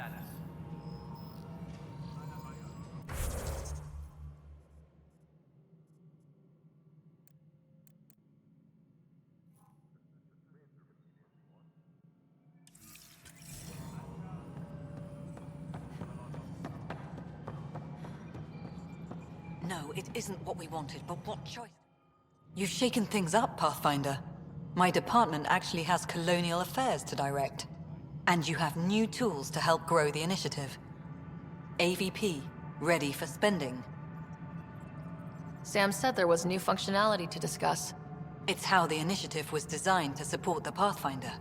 status. No, it isn't what we wanted, but what choice? You've shaken things up, Pathfinder. My department actually has colonial affairs to direct. And you have new tools to help grow the initiative. AVP, ready for spending. Sam said there was new functionality to discuss. It's how the initiative was designed to support the Pathfinder.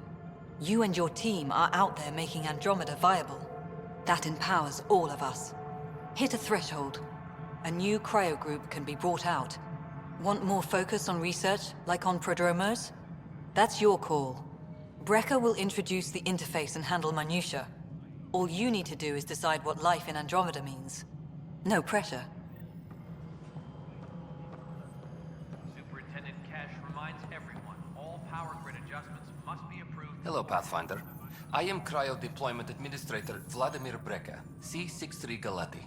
You and your team are out there making Andromeda viable. That empowers all of us. Hit a threshold. A new cryo group can be brought out. Want more focus on research, like on Prodromos? That's your call. Brecker will introduce the interface and handle minutiae. All you need to do is decide what life in Andromeda means. No pressure. Superintendent Cash reminds everyone, all power grid adjustments must be approved. Hello, Pathfinder. I am Cryo Deployment Administrator Vladimir Brecker, C63 Galati.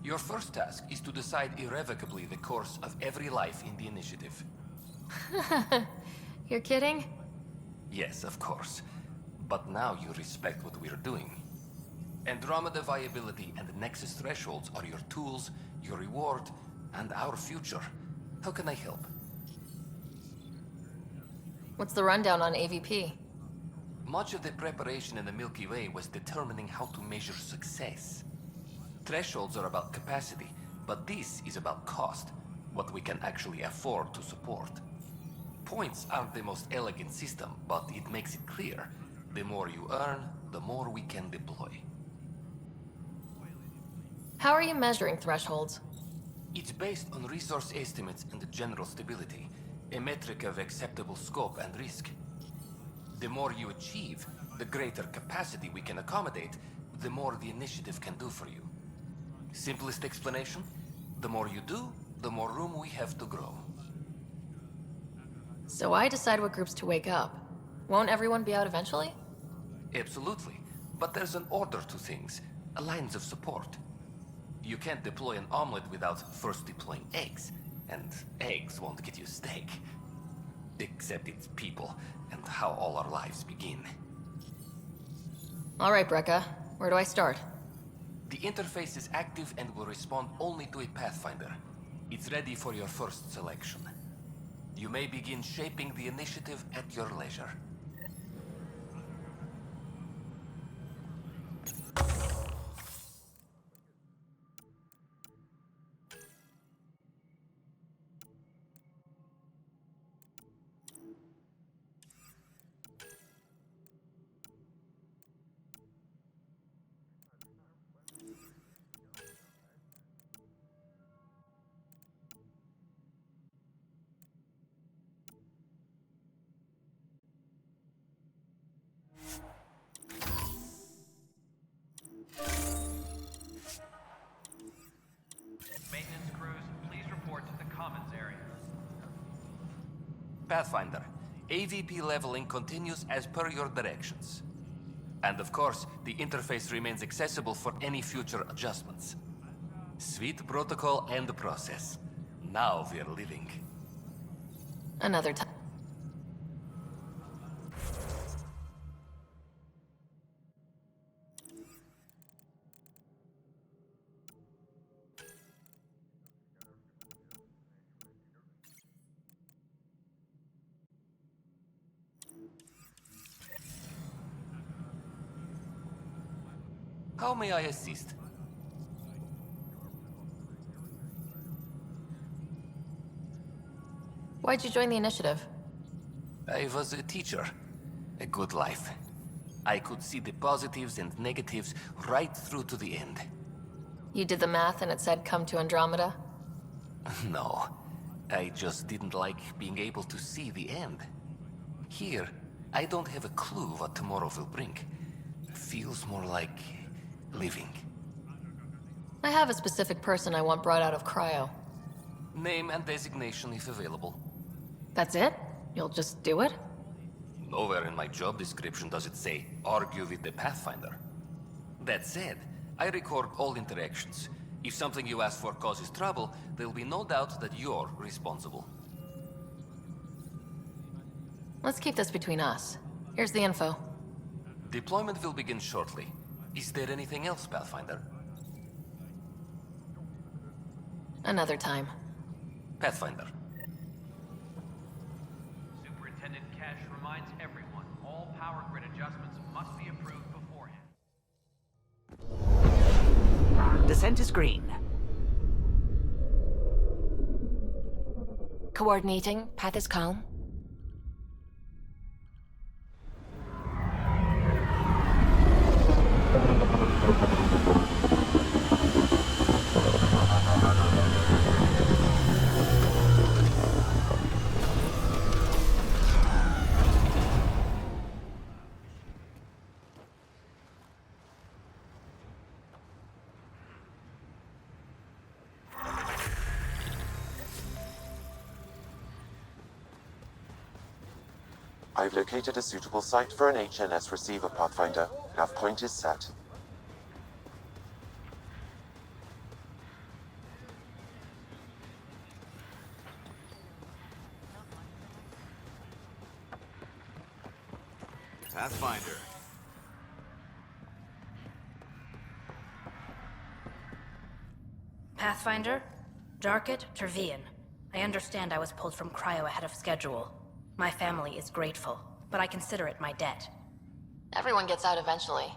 Your first task is to decide irrevocably the course of every life in the initiative. You're kidding? Yes, of course. But now you respect what we're doing. Andromeda viability and Nexus thresholds are your tools, your reward, and our future. How can I help? What's the rundown on AVP? Much of the preparation in the Milky Way was determining how to measure success. Thresholds are about capacity, but this is about cost, what we can actually afford to support. Points aren't the most elegant system, but it makes it clear. The more you earn, the more we can deploy. How are you measuring thresholds? It's based on resource estimates and general stability, a metric of acceptable scope and risk. The more you achieve, the greater capacity we can accommodate, the more the initiative can do for you. Simplest explanation? The more you do, the more room we have to grow. So I decide what groups to wake up. Won't everyone be out eventually? Absolutely. But there's an order to things, a lines of support. You can't deploy an omelet without first deploying eggs, and eggs won't get you steak. Except it's people, and how all our lives begin. All right, Brekka. Where do I start? The interface is active and will respond only to a Pathfinder. It's ready for your first selection. You may begin shaping the initiative at your leisure. Maintenance crews, please report to the Commons area. Pathfinder, AVP leveling continues as per your directions. And of course, the interface remains accessible for any future adjustments. Sweet protocol and process. Now we're living. Another time. How may I assist? Why'd you join the initiative? I was a teacher. A good life. I could see the positives and negatives right through to the end. You did the math and it said come to Andromeda? No, I just didn't like being able to see the end. Here, I don't have a clue what tomorrow will bring. Feels more like living. I have a specific person I want brought out of cryo. Name and designation if available. That's it? You'll just do it? Nowhere in my job description does it say, argue with the Pathfinder. That said, I record all interactions. If something you ask for causes trouble, there'll be no doubt that you're responsible. Let's keep this between us. Here's the info. Deployment will begin shortly. Is there anything else, Pathfinder? Another time. Pathfinder. Superintendent Cash reminds everyone all power grid adjustments must be approved beforehand. Descent is green. Coordinating. Path is calm. I've located a suitable site for an HNS receiver, Pathfinder. Nav point is set. Pathfinder. Pathfinder? Darket, Tervian. I understand I was pulled from Cryo ahead of schedule. My family is grateful, but I consider it my debt. Everyone gets out eventually.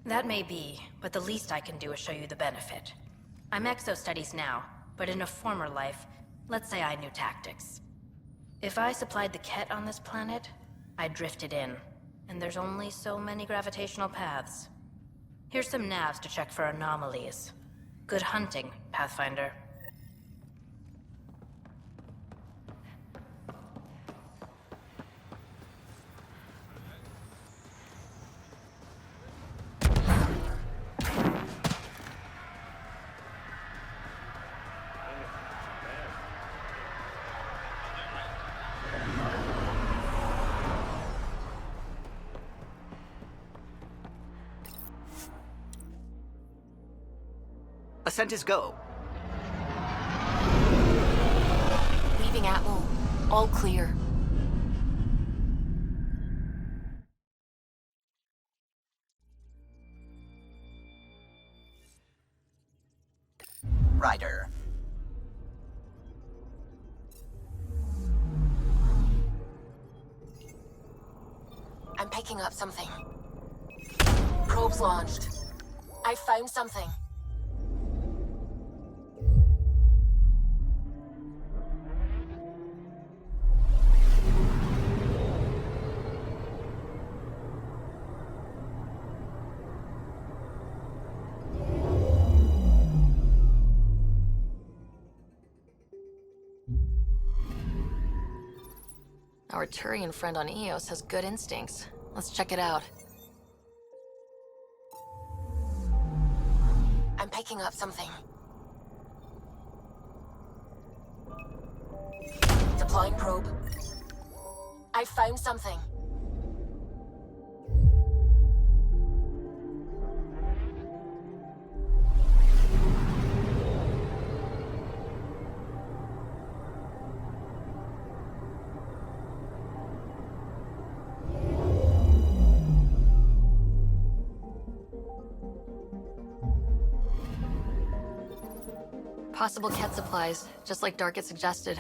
That may be, but the least I can do is show you the benefit. I'm exo-studies now, but in a former life, let's say I knew tactics. If I supplied the Ket on this planet, I drifted in, and there's only so many gravitational paths. Here's some navs to check for anomalies. Good hunting, Pathfinder. Ascent is go. Leaving Atmo. All clear. Ryder. I'm picking up something. Probes launched. I found something. Our Turian friend on Eos has good instincts. Let's check it out. I'm picking up something. Deploying probe. I found something. Possible Ket supplies, just like Darket suggested.